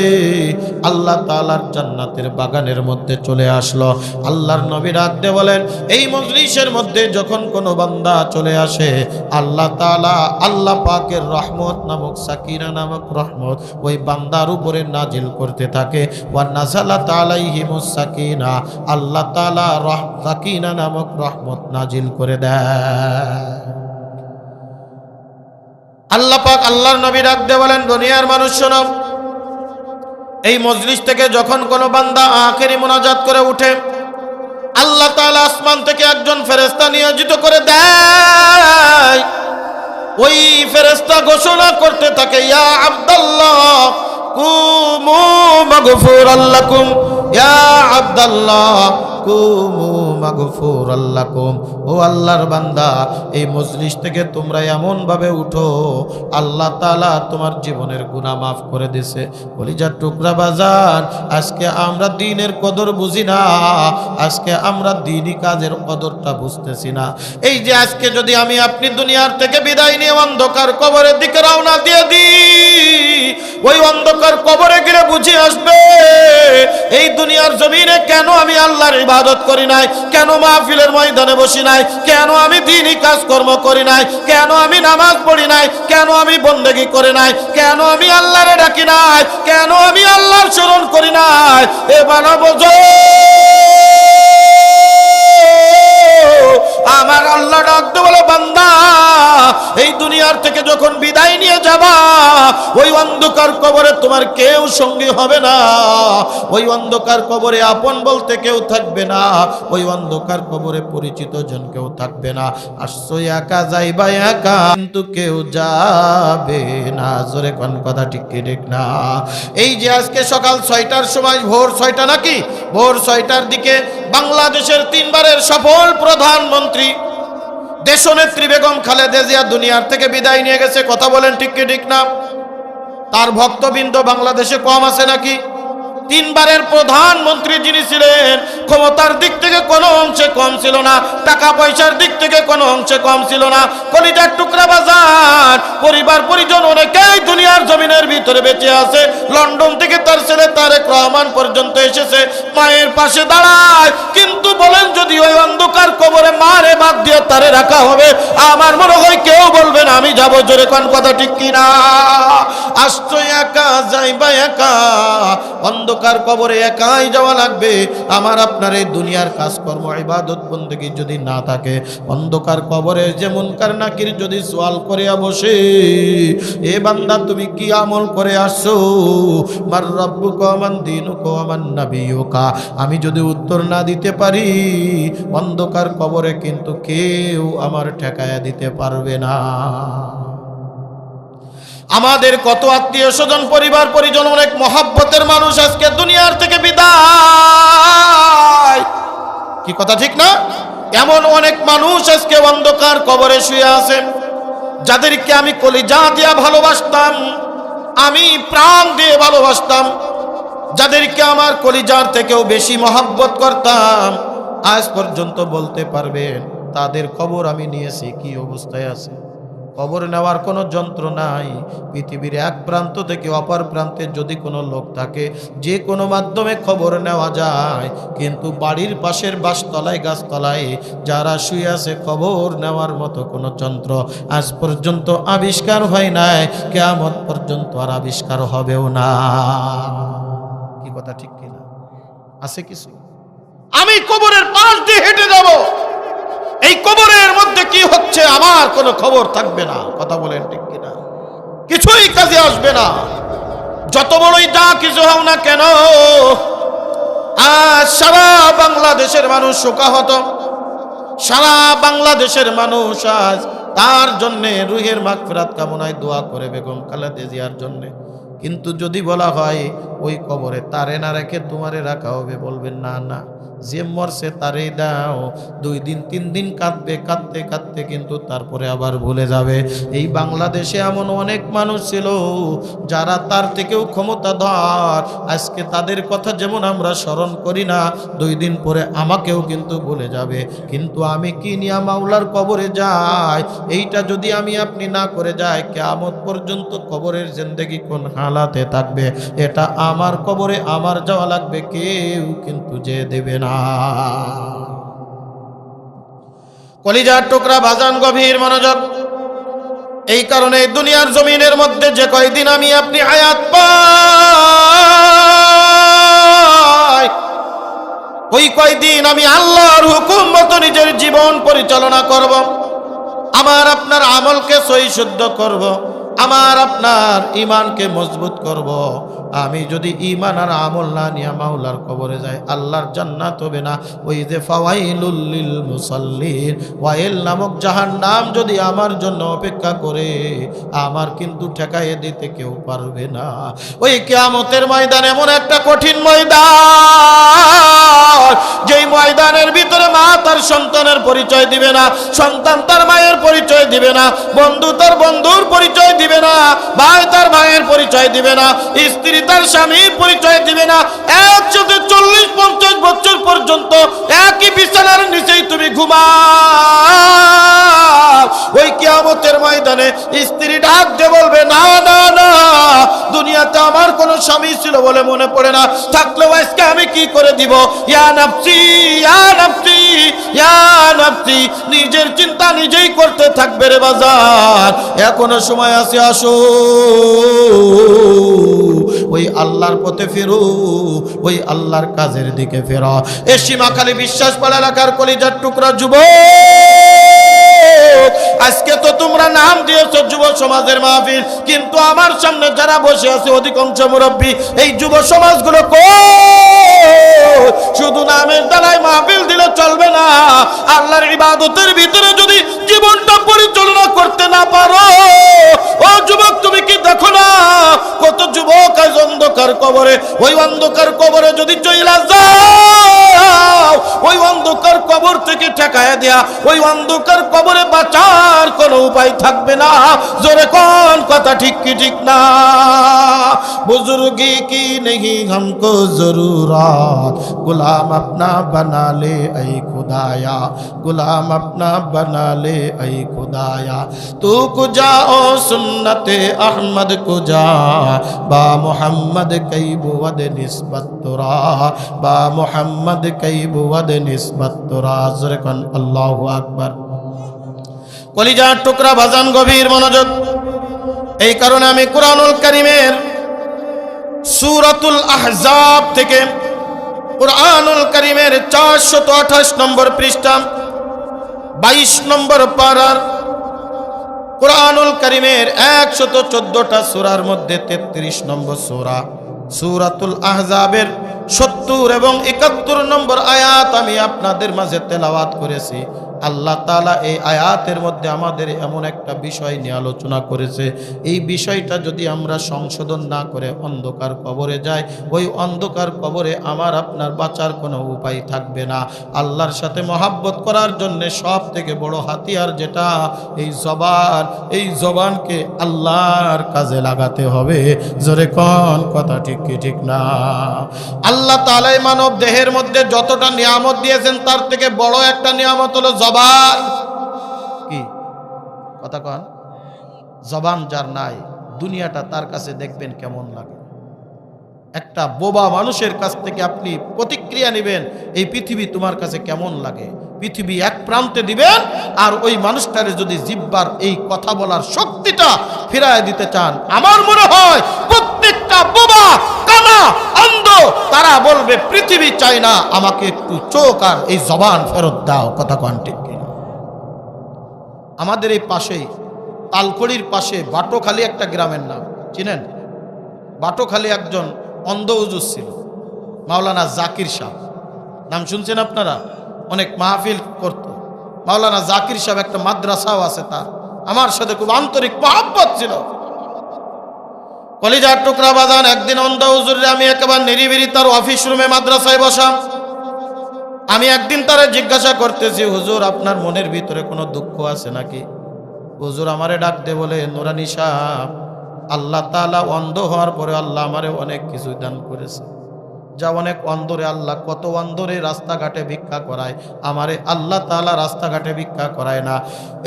আল্লাহ তাআলার জান্নাতের বাগানের মধ্যে চলে আসলো। আল্লাহর নবী ডাক দিয়ে বলেন, এই মজলিসের মধ্যে যখন কোনো বান্দা চলে আসে, আল্লাহ তাআলা আল্লাহ পাকের রহমত নামক, সাকিনা নামক রহমত ওই বান্দার উপরে নাজিল করতে থাকে। ওয়া নাযালাত আলাইহিমুস সাকিনা, আল্লাহ তাআলা সাকিনা নামক রহমত নাজিল করে দেয়। আল্লাহ পাক আল্লাহর নবী ডাক দিয়ে বলেন, দুনিয়ার মানুষ শোনো, এই মজলিস থেকে যখন কোনো বান্দা আখেরি মুনাজাত করে উঠে, আল্লাহ তাআলা আসমান থেকে একজন ফেরেশতা নিয়োজিত করে দেয়। ওই ফেরেশতা ঘোষণা করতে থাকে, ইয়া আব্দুল্লাহ কুমু মাগফুরাল লাকুম, ইয়া আব্দুল্লাহ কুমু মাগফুরাল লাকুম। ও আল্লাহর বান্দা, এই মজলিস থেকে তোমরা এমন ভাবে উঠো, আল্লাহ তাআলা তোমার জীবনের গুনাহ মাফ করে দিয়েছে। কলিজার টুকরা বাজান, আজকে আমরা দ্বীনের কদর বুঝি না, আজকে আমরা দ্বীনি কাজের কদরটা বুঝতেছি না। এই যে আজকে যদি আমি আপনি দুনিয়ার থেকে বিদায় নিয়ে অন্ধকার কবরের দিকে রওনা দিয়ে দিই, ওই অন্ধকার কবরে গিয়ে বুঝি আসবে এই দুনিয়ার জমিনে কেন আমি আল্লাহর ইবাদত করি নাই, কেন মাহফিলের ময়দানে বসি নাই, কেন আমি দ্বীনি কাজকর্ম করি নাই, কেন আমি নামাজ পড়ি নাই, কেন আমি বন্দেগী করি নাই, কেন আমি আল্লাহরে ডাকি নাই, কেন আমি আল্লাহর স্মরণ করি নাই। এবার বোঝো, আমার আল্লাহ ডাকতে বলে, বান্দা এই দুনিয়ার থেকে যখন বিদায় নিয়ে যাবা, ওই অন্ধকার কবরে তোমার কেউ সঙ্গী হবে না, ওই অন্ধকার কবরে আপন বলতে কেউ থাকবে না, ওই অন্ধকার কবরে পরিচিত জন কেউ থাকবে না। আসছো একা, যাইবা একা, কিন্তু কেউ যাবে না। জোরে কোন কথা ঠিক কি ঠিক না? এই যে আজকে সকাল 6টার সময়, ভোর 6টা নাকি, ভোর 6টার দিকে বাংলাদেশের 3বারের সফল প্রধানমন্ত্রী দেশনেত্রী বেগম খালেদা জিয়া দুনিয়ার থেকে বিদায় নিয়ে গেছে। কথা বলেন ঠিক কি ঠিক না? তার ভক্তবৃন্দ বাংলাদেশে কম আছে নাকি? তিনবারের প্রধানমন্ত্রী যিনি ছিলেন, ক্ষমতার দিক থেকে কোনো অংশে কম ছিল না, টাকা পয়সার দিক থেকে কোনো অংশে কম ছিল না। কলিজার টুকরা বাজার, পরিবার পরিজন অনেকেই দুনিয়ার জমিনের ভিতরে বেঁচে আছে। লন্ডন থেকে তার ছেলে তারেক রহমান পর্যন্ত এসেছে, মায়ের পাশে দাঁড়ায়। কিন্তু বলেন, যদি ওই অন্ধকার কবরে মারে বাদ দিয়ে তারে রাখা হবে, আমার মনে হয় কেউ বলবেন আমি যাব। জোরে কোন কথা ঠিক কিনা? আসছো একা, যাইবা একা, অন্ধকার কবরে একাই যাওয়া লাগবে। আমার আপনার এই দুনিয়ার কাজকর্ম ইবাদত বন্দেগী যদি না থাকে, অন্ধকার কবরে যে মুনকার নাকির যদি সওয়াল করে বসে, এ বান্দা তুমি কি আমল করে আসছো, মার রাব্বুকা মান দীনুকা মান নাবিয়ুকা, আমি যদি উত্তর না দিতে পারি, অন্ধকার কবরে কিন্তু কেউ আমার ঠেকায়া দিতে পারবে না। আমাদের কত আত্মীয় স্বজন, পরিবার পরিজন, অনেক মহব্বতের মানুষ আজকে দুনিয়ার থেকে বিদায়। কি কথা ঠিক না? এমন অনেক মানুষ আজকে অন্ধকার কবরে শুয়ে আছে, যাদেরকে আমি কলিজা দিয়া ভালোবাসতাম, আমি প্রাণ দিয়ে ভালোবাসতাম, যাদেরকে আমার কলিজার থেকেও বেশি মহব্বত করতাম, আজ পর্যন্ত বলতে পারবেন তাদের খবর আমি নিয়েছি কি অবস্থায় আছে? কবর নেওয়ার কোনো যন্ত্র নাই। পৃথিবীর এক প্রান্ত থেকে অপর প্রান্তে যদি কোনো লোক থাকে, যে কোনো মাধ্যমে খবর নেওয়া যায়, কিন্তু বাড়ির পাশের বাসতলায় গাছতলায় যারা শুয়ে আছে, খবর নেওয়ার মতো কোনো যন্ত্র আজ পর্যন্ত আবিষ্কার হয় নাই, কিয়ামত পর্যন্ত আর আবিষ্কার হবেও না। কি কথা ঠিক কিনা? আছে কিছু? আমি কবরের পাশ দিয়ে হেঁটে যাব, এই কবরের মধ্যে কি হচ্ছে আমার কোনো খবর থাকবে না। কথা বলেন ঠিক কিনা? কিছুই কাজে আসবে না, যত বড়ই যা কিছু হও না কেন। আজ সারা বাংলাদেশের মানুষ শোকাহত, সারা বাংলাদেশের মানুষ আজ তার জন্যে রুহের মাগফিরাত কামনায় দোয়া করে বেগম খালেদা জিয়ার জন্যে। কিন্তু যদি বলা হয় ওই কবরে তারে না রেখে তোমারে রাখা হবে, বলবেন না না, যে মরছে তারে দাও। 2 দিন 3 দিন কাঁদবে, কাঁদতে কাঁদতে কিন্তু তারপরে আবার ভুলে যাবে। এই বাংলাদেশে এমন অনেক মানুষ ছিল যারা তার থেকেও ক্ষমতাধর, আজকে তাদের কথা যেমন আমরা স্মরণ করি না, 2 দিন পরে আমাকেও কিন্তু ভুলে যাবে। কিন্তু আমি কি নিয়া মাওলার কবরে যাই, এইটা যদি আমি আপনি না করে যাই, কিয়ামত পর্যন্ত কবরের জিন্দেগি কোন হালাতে থাকবে, এটা আমার কবরে আমার যাওয়া লাগবে, কেউ কিন্তু যে দেবে না। কলিজার টুকরা বাজান, গভীর মনোযোগ। এই কারণে দুনিয়ার জমিনের মধ্যে যে কয়দিন আমি আপনি হায়াত পাই, ওই কয়দিন আমি আল্লাহর হুকুম মতো নিজের জীবন পরিচালনা করব, আমার আপনার আমলকে সহি শুদ্ধ করব, আমার আপনার ঈমানকে মজবুত করব। আমি যদি ঈমান আর আমল না নিয়ে মাওলার কবরে যাই, আল্লাহর জান্নাত হবে না। ওই যে ফাওয়াইলুল লিল মুসাল্লিন, ওয়াইল নামক জাহান্নাম যদি আমার জন্য অপেক্ষা করে, আমার কিন্তু ঠেকাইয়ে দিতে কেউ পারবে না। ওই কিয়ামতের ময়দান এমন একটা কঠিন ময়দান, যেই ময়দানের ভিতরে মা তার সন্তানের পরিচয় দিবে না, সন্তান তার মায়ের পরিচয় দিবে না, বন্ধু তার বন্ধুর পরিচয় দিবে না, ভাই তার ভাইয়ের পরিচয় দিবে না, স্ত্রী তার স্বামীর পরিচয় দিবে না। একসাথে 40-50 বছর পর্যন্ত একই বিছানার নিচেই তুমি ঘুমাও। ওই কিয়ামতের ময়দানে স্ত্রী ডাক দিয়ে বলবে, না না না, দুনিয়াতে আমার কোনো স্বামী ছিল বলে মনে পড়ে না, থাকলেও আজকে আমি কি করে দিব। ইয়া নাফসি ইয়া নাফসি ইয়া নাফসি, নিজের চিন্তা নিজেই করতে থাকবে রে বাজার। এখনো সময় আছে, আসো ওই আল্লাহর পথে ফেরো, ওই আল্লাহর কাজের দিকে ফেরো। এ সীমাখালী বিশ্বাস পাড়া এলাকার কলিজার টুকরা যুবক, আজকে তো তোমরা নাম দিয়েছো যুব সমাজের মাহফিল, কিন্তু আমার সামনে যারা বসে আছে অধিকাংশ মুরব্বী, এই যুব সমাজগুলো শুধু নামের দ্বারাই মাহফিল দিলে চলবে না। আল্লাহর ইবাদতের ভিতরে যদি জীবনটা পরিচালনা করতে না পারো, ও যুবক তুমি কি দেখো না কত যুবক আজ অন্ধকার কবরে। ওই অন্ধকার কবরে যদি চইলা যাও, ওই অন্ধকার কবরে কবর থেকে ঠেকায় দেয়া, ওই অন্ধকার কবরে বাঁচার কোনো উপায় থাকবে না। জোরে কোন কথা ঠিক কি ঠিক না? বুজুর্গি কি नहीं हमको जरूरत, गुलाम अपना बना ले ऐ खुदाया, गुलाम अपना बना ले ऐ खुदाया। तू कुजा ओ सुन्नते अहमद कुजा, बा मोहम्मद कई बुवद निस्बत तुरा, बा मोहम्मद कई बुवद निस्बत तुरा। ज़ोरे कन अल्लाहु আকবার। কলিজার টুকরা বাজান, গভীর মনোযোগ। এই কারণে আমি কুরআনুল কারীমের সূরাতুল আহজাব থেকে, কুরআনুল কারীমের 428 নম্বর পৃষ্ঠা 22 নম্বর পারার কুরআনুল কারীমের 114টা সূরার মধ্যে 33 নম্বর সূরা সূরাতুল আহজাবের 70 এবং 71 নম্বর আয়াত আমি আপনাদের মাঝে তেলাওয়াত করেছি। আল্লাহ তাআলা এই আয়াতের মধ্যে আমাদের এমন একটা বিষয় নিয়ে আলোচনা করেছে, এই বিষয়টা যদি আমরা সংশোধন না করে অন্ধকার কবরে যাই, ওই অন্ধকার কবরে আমার আপনার বাঁচার কোনো উপায় থাকবে না। আল্লাহর সাথে মহাব্বত করার জন্য সব থেকে বড় হাতিয়ার যেটা, এই জবান, এই জবানকে আল্লাহর কাজে লাগাতে হবে। জোরে কোন কথা ঠিক কি ঠিক না? আল্লাহ তাআলা মানব দেহের মধ্যে যতটা নিয়ামত দিয়েছেন তার থেকে বড় একটা নিয়ামত হলো জবান। কি কথা কন? জবান যার নাই, দুনিয়াটা তার কাছে দেখবেন কেমন লাগে। একটা বোবা মানুষের কাছ থেকে আপনি প্রতিক্রিয়া নেবেন, এই পৃথিবী তোমার কাছে কেমন লাগে, পৃথিবী এক প্রান্তে দিবেন, আর ওই মানুষটারে যদি জিহ্বার এই কথা বলার শক্তিটা ফিরায় দিতে চান, আমার মনে হয় প্রত্যেকটা বোবা, কানা, অন্ধ তারা বলবে পৃথিবী চাই না, আমাকে একটু চোখ আর এই জবান ফেরত দাও। কথা কন ঠিক কিনা? আমাদের এই পাশেই তালকড়ির পাশে বাটোখালী একটা গ্রামের নাম চিনেন? বাটোখালী একজন অন্ধ হুজুর ছিল, মাওলানা জাকির সাহেব। নাম শুনছেন আপনারা? অনেক মাহফিল করত মাওলানা জাকির সাহেব। একটা মাদ্রাসাও আছে তার। আমার সাথে খুব আন্তরিক মহব্বত ছিল। কলিজার টুকরা বাজান, একদিন অন্ধ হুজুরে আমি একেবারে নিরিবিলি তার অফিস রুমে মাদ্রাসায় বসা। আমি একদিন তারে জিজ্ঞাসা করতেছি, হুজুর আপনার মনের ভিতরে কোনো দুঃখ আছে নাকি? হুজুর আমারে ডাক দে বলে, নুরানি সাহেব, আল্লাহ তাআলা অন্ধ হওয়ার পরে আল্লাহ আমারে অনেক কিছু দান করেছে। যা অনেক অন্ধরে, আল্লাহ কত অন্ধরে রাস্তাঘাটে ভিক্ষা করায়, আমারে আল্লাহ তাআলা রাস্তাঘাটে ভিক্ষা করায় না।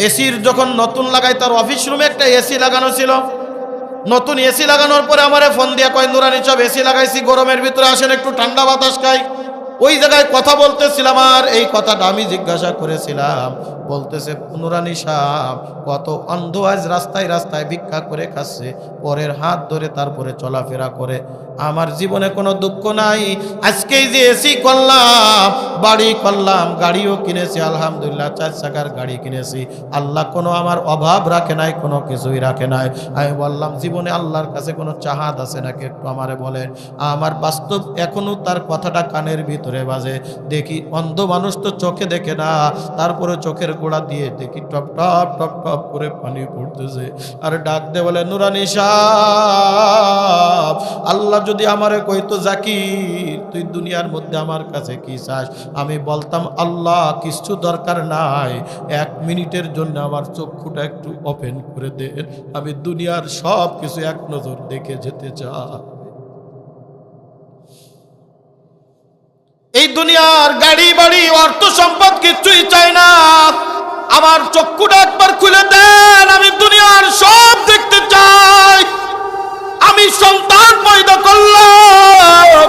এসির যখন নতুন লাগাই, তার অফিস রুমে একটা এসি লাগানো ছিল। নতুন এসি লাগানোর পরে আমারে ফোন দিয়ে কয়, নুরানি সাহেব এসি লাগাইছি, গরমের ভিতরে আসেন একটু ঠান্ডা বাতাস খাই। ওই জায়গায় কথা বলতেছিলাম, আর এই কথাটা আমি জিজ্ঞাসা করেছিলাম। বলতেছে, নুরানি সাহেব কত অন্ধ আজ রাস্তায় রাস্তায় ভিক্ষা করে খাচ্ছে, পরের হাত ধরে তারপরে চলাফেরা করে। আমার জীবনে কোনো দুঃখ নাই। আজকেই যে এসি করলাম, বাড়ি করলাম, গাড়িও কিনেছি, আলহামদুলিল্লাহ 4 চাকার গাড়ি কিনেছি। আল্লাহ কোনো আমার অভাব রাখে নাই, কোনো কিছুই রাখে নাই। আমি বললাম, জীবনে আল্লাহর কাছে কোনো চাহাত আছে নাকি একটু আমারে বলেন। আমার বাস্তব এখনো তার কথাটা কানের ভিতরে বাজে। দেখি অন্ধ মানুষ তো চোখে দেখে না, তারপরে চোখের গোড়া দিয়ে দেখি টপ টপ টপ টপ করে পানি পড়তেছে। আর ডাক দে বলে, নুরানি সাহেব, আল্লাহ যদি আমারে কইতো, জাকির তুই দুনিয়ার মধ্যে আমার কাছে কি চাস, আমি বলতাম আল্লাহ কিছু দরকার নাই, 1 মিনিটের জন্য আমার চক্ষুটা একটু ওপেন করে দেন, আমি দুনিয়ার সব কিছু এক নজর দেখে যেতে চাই। এই দুনিয়ার গাড়ি বাড়ি অর্থ সম্পদ কিছুই চাই না, আমার চক্ষুটা একবার খুলে দেন, আমি দুনিয়ার সব দেখতে চাই। আমি সন্তান পয়দা করলাম,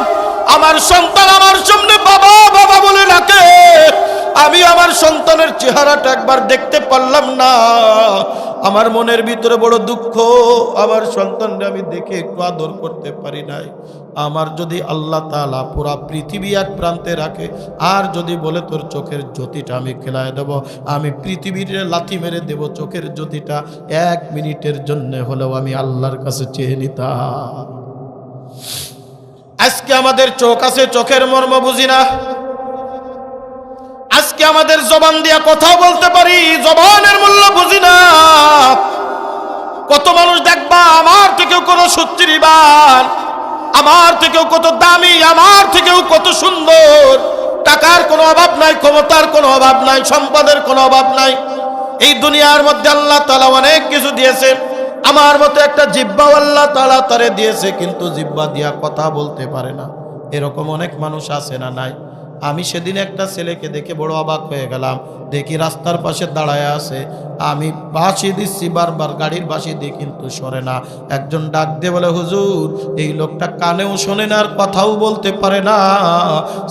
আমার সন্তান আমার সামনে বাবা বাবা বলে ডাকে, আমি আমার সন্তানের চেহারাটা একবার দেখতে পারলাম না। আমার মনের ভিতরে বড় দুঃখ, আমার সন্তানকে আমি দেখে একটু আদর করতে পারি নাই। আমার যদি আল্লাহ তাআলা পুরা পৃথিবী এক প্রান্তে রাখে, আর যদি বলে তোর চোখের জ্যোতিটা আমি খেলায় দেব, আমি পৃথিবীর লাথি মেরে দেব, চোখের জ্যোতিটা 1 মিনিটের জন্য হলেও আমি আল্লাহর কাছে চেয়ে নিতাম। আজকে আমাদের চোখ আছে, চোখের মর্ম বুঝি না। আজকে আমাদের জবান দিয়া কথা বলতে পারি, জবানের মূল্য বুঝি না। কত মানুষ দেখবা আমার থেকেও কত সুচিরিবান, আমার থেকেও কত দামি, আমার থেকেও কত সুন্দর, টাকার কোনো অভাব নাই, ক্ষমতার কোনো অভাব নাই, সম্পদের কোনো অভাব নাই। এই দুনিয়ার মধ্যে আল্লাহ তাআলা অনেক কিছু দিয়েছে। আমার মতো একটা জিহ্বা আল্লাহ তাআলা তারে দিয়েছে, কিন্তু জিহ্বা দিয়া কথা বলতে পারে না। এরকম অনেক মানুষ আছে না নাই? আমি সেদিন একটা ছেলেকে দেখে বড় অবাক হয়ে গেলাম। দেখি রাস্তার পাশে দাঁড়ায় আছে, আমি বাঁশি দিচ্ছি বারবার, গাড়ির বাঁশি দিয়ে কিন্তু সরে না। একজন ডাক দিয়ে বলে, হুজুর এই লোকটা কানেও শোনে না আর কথাও বলতে পারে না।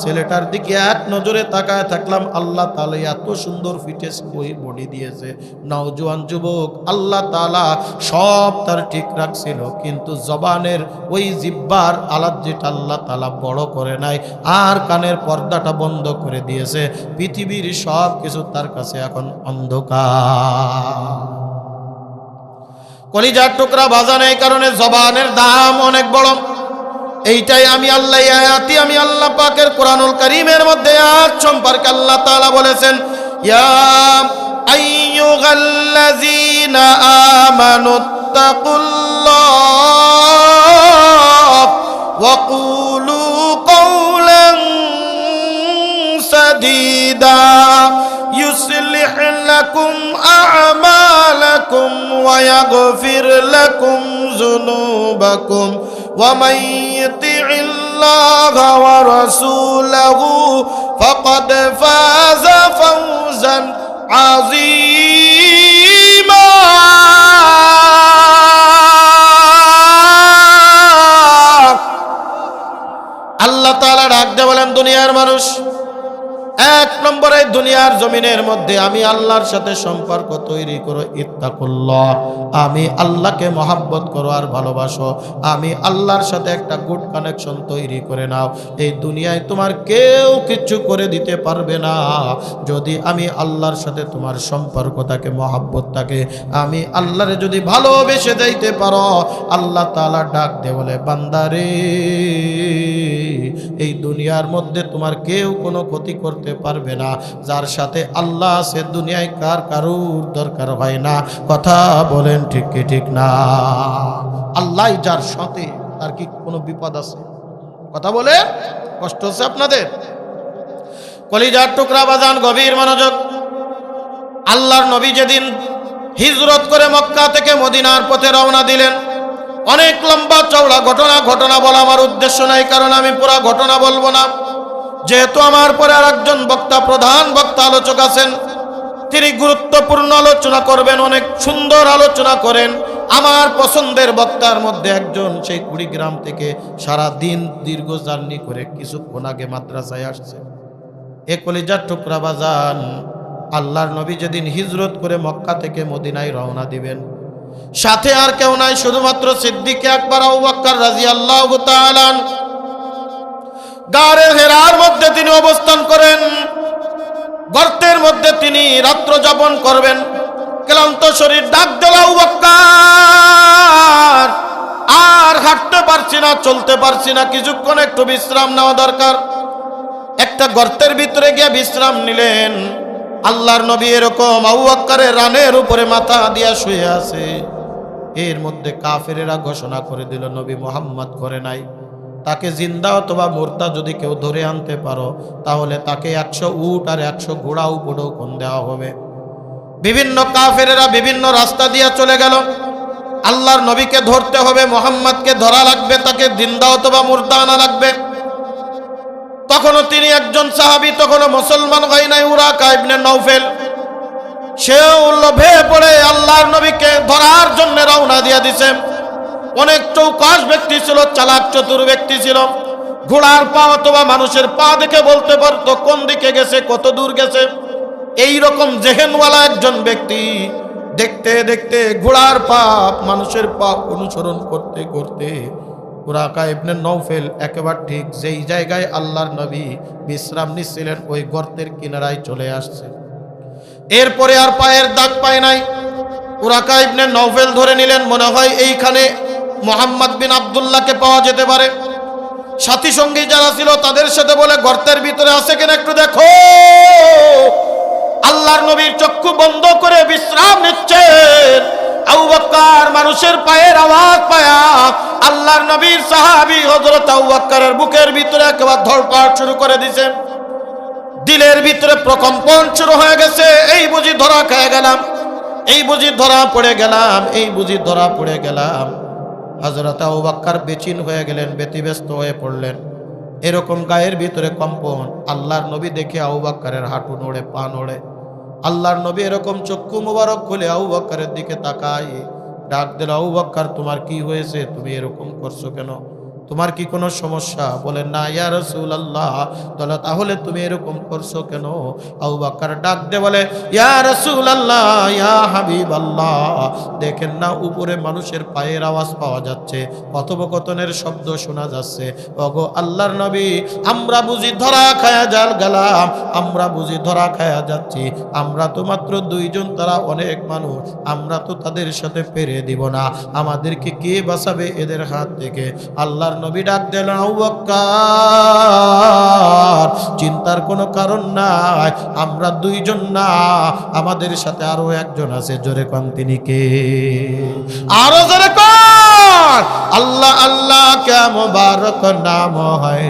ছেলেটার দিকে এক নজরে তাকায় থাকলাম। আল্লাহ তাআলা এত সুন্দর ফিটনেস বডি দিয়েছে, নওজোয়ান যুবক, আল্লাহ তাআলা সব তার ঠিক রাখছিল, কিন্তু জবানের ওই জিহ্বার আলাদ যেটা আল্লাহ তাআলা বড় করে নাই, আর কানের পর্দাটা বন্ধ করে দিয়েছে। পৃথিবীর সব কিছু তার কাছে এখন অন্ধকার। কলিজার টুকরা বাজান, এই কারণে জবানের দাম অনেক বড়। এইটাই আমি আল্লাহ আয়াতি আমি আল্লাহ পাকের কোরআনুল কারীমের মধ্যে আয়াত সম্পর্কে আল্লাহ তাআলা বলেছেন, ইয়া আইয়ুহাল্লাযীনা আমানুত্তাকুল্লাহ ওয়া কুলু কাওলান সাদীদা يصلح لكم أعمالكم ويغفر لكم ذنوبكم ومن يطع الله ورسوله فقد فاز فوزا عظيما। আল্লাহ তাআলা ডাক দিয়ে বলেন, দুনিয়ার মানুষ, এক নম্বরে দুনিয়ার জমিনের মধ্যে আমি আল্লাহর সাথে সম্পর্ক তৈরি করো। ইত্তাকুল্লাহ, আমি আল্লাহকে মহাব্বত করো আর ভালোবাসো। আমি আল্লাহর সাথে একটা গুড কানেকশন তৈরি করে নাও। এই দুনিয়ায় তোমার কেউ কিছু করে দিতে পারবে না। যদি আমি আল্লাহর সাথে তোমার সম্পর্ক থাকে, মহাব্বত থাকে, আমি আল্লাহরে যদি ভালোবেসে যাইতে পারো, আল্লাহ তাআলা ডাক দিয়ে বলে, বান্দারে এই দুনিয়ার মধ্যে তোমার কেউ কোনো ক্ষতি করতে পারবে না। যার সাথে আল্লাহ আছে, দুনিয়ায় কার কারুর দরকার হয় না। কথা বলেন ঠিক কি ঠিক না? আল্লাহ যার সাথে, তার কি কোনো বিপদ আছে? কথা বলে কষ্ট হচ্ছে আপনাদের? কলিজার টুকরা বাজান, গভীর মনোযোগ। আল্লাহর নবী যেদিন হিজরত করে মক্কা থেকে মদিনার পথে রওনা দিলেন, অনেক লম্বা চওড়া ঘটনা বলা আমার উদ্দেশ্য নাই, কারণ আমি পুরা ঘটনা বলবো না। যেহেতু আমার পরে আর একজন বক্তা, প্রধান বক্তা আলোচক আছেন, তিনি গুরুত্বপূর্ণ আলোচনা করবেন, অনেক সুন্দর আলোচনা করেন। আমার পছন্দের বক্তার মধ্যে একজন, সেই কুড়িগ্রাম থেকে সারা দিন দীর্ঘ জার্নি করে কিছুক্ষণ আগে মাদ্রাসায় আসছে। এ কলিজার টুকরা বাজান, আল্লাহর নবী যেদিন হিজরত করে মক্কা থেকে মদিনায় রওনা দিবেন, সাথে আর কেউ নাই, শুধুমাত্র সিদ্দিক আকবর আবু বকর রাদিয়াল্লাহু তাআলা। গারে হেরার মধ্যে তিনি অবস্থান করেন, গর্তের মধ্যে তিনি রাত্র যাপন করবেন। ক্লান্ত শরীর, ডাক দিল, আবু বকর আর হাঁটতে পারছি না, চলতে পারছি না, কিছুক্ষণ একটু বিশ্রাম নেওয়া দরকার। একটা গর্তের ভিতরে গিয়ে বিশ্রাম নিলেন। আল্লাহর নবী এরকম আবু বকরের রানের উপরে মাথা দিয়া শুয়ে আছে। এর মধ্যে কাফেরেরা ঘোষণা করে দিল, নবী মুহাম্মদ করে নাই, তাকে জিন্দা অথবা মুর্দা যদি কেউ ধরে আনতে পারো, তাহলে তাকে 100 উট আর 100 ঘোড়া উপঢৌকন দেওয়া হবে। বিভিন্ন কাফেরেরা বিভিন্ন রাস্তা দিয়ে চলে গেল। আল্লাহর নবীকে ধরতে হবে, মুহাম্মদকে ধরা লাগবে, তাকে জিন্দা অথবা মুর্দা আনা লাগবে। তখনও তিনি একজন সাহাবী, তখনও মুসলমান হয় নাই, উরাকা ইবনে নওফেল। সেও লোভে পড়ে আল্লাহর নবীকে ধরার জন্য রওনা দিয়ে দিছে। অনেক চৌকস ব্যক্তি ছিল, চালাক চতুর ব্যক্তি ছিল। ঘোড়ার পা অথবা মানুষের পা দেখে বলতে পারতো কোন দিকে গেছে, কত দূর গেছে। এই রকম জেহেনওয়ালা একজন ব্যক্তি। দেখতে দেখতে ঘোড়ার পা, মানুষের পা অনুসরণ করতে করতে উরাকা ইবনে নওফেল একেবারে ঠিক যেই জায়গায় আল্লাহর নবী বিশ্রাম নিচ্ছিলেন, ওই গর্তের কিনারায় চলে আসছে। এরপরে আর পায়ের দাগ পায় নাই। উরাকা ইবনে নওফেল ধরে নিলেন, মনে হয় এইখানে মুহাম্মদ বিন আব্দুল্লাহকে পাওয়া যেতে পারে। সাথী সঙ্গী যারা ছিল তাদের সাথে বলে, গর্তের ভিতরে আছে কিনা একটু দেখো। আল্লাহর নবীর চক্ষু বন্ধ করে বিশ্রাম নিচ্ছেন। আবু বকর মানুষের পায়ের আওয়াজ পায়া আল্লাহর নবীর সাহাবী হযরত আবু বকরের বুকের ভিতরে একবার ধড়ফড় শুরু করে দিয়েছে। দিলের ভিতরে প্রকম্পন শুরু হয়ে গেছে। এই বুঝি ধরা খেয়ে গেলাম, এই বুঝি ধরা পড়ে গেলাম, এই বুঝি ধরা পড়ে গেলাম। হযরত আবু বকর বেচিন হয়ে গেলেন, ব্যতিব্যস্ত হয়ে পড়লেন। এরকম গায়ের ভিতরে কম্পন, আল্লাহর নবী দেখে আবু বকরের হাঁটু নড়ে, পা নড়ে। আল্লাহর নবী এরকম চক্ষু মুবারক খুলে আবু বকরের দিকে তাকায়, ডাক দিল, আবু বকর তোমার কি হয়েছে, তুমি এরকম করছো কেন, তোমার কি কোনো সমস্যা? বলেন না ইয়া রাসূলুল্লাহ। তাহলে তুমি এরকম করছো কেন? আবু বকর ডাক দিয়ে বলে, ইয়া রাসূলুল্লাহ, ইয়া হাবিবাল্লাহ, দেখেন না উপরে মানুষের পায়ের আওয়াজ পাওয়া যাচ্ছে, কথোপকথনের শব্দ শোনা যাচ্ছে। ওগো আল্লাহর নবী, আমরা বুঝি ধরা খায়া জাল গেলাম, আমরা বুঝি ধরা খায়া যাচ্ছি। আমরা তো মাত্র দুইজন, তারা অনেক মানুষ, আমরা তো তাদের সাথে পেরে দিব না, আমাদেরকে কে বাঁচাবে এদের হাত থেকে? আল্লাহর নবী ডাক দিলেন, আবু বকর চিন্তার কোনো কারণ নাই, আমরা দুইজন না, আমাদের সাথে আরো একজন আছে। জোরে কোন তিনি কে? আরো জোরে কোন? আল্লাহ আল্লাহ क्या मुबारक नाम है,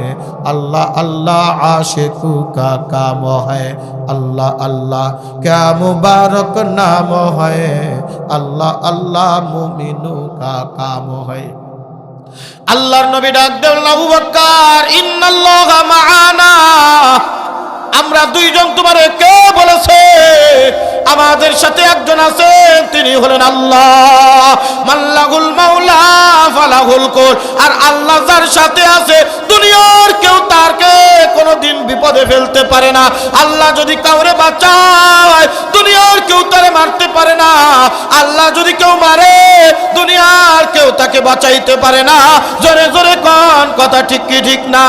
अल्लाह अल्लाह आशिकू का काम है, अल्लाह अल्लाह क्या मुबारक नाम है, अल्लाह अल्लाह मुमिनू का काम है। আল্লাহর নবী ডাক দিলেন, আবু বকর ইন্নাল্লাহা মাআনা, আমরা দুইজন, তোমারে কে বলেছে আমাদের সাথে একজন আছে, তিনি হলেন আল্লাহ। মাল্লাহুল মাওলা ফালাহুল কুল, আর আল্লাহ যার সাথে আছে দুনিয়ার কেউ তারকে কোনোদিন বিপদে ফেলতে পারে না। আল্লাহ যদি কাউরে বাঁচায় দুনিয়ার কেউ তারে মারতে পারে না, আল্লাহ যদি কেউ মারে দুনিয়ার কেউ তাকে বাঁচাইতে পারে না। জোরে জোরে কোন কথা ঠিক কি ঠিক না?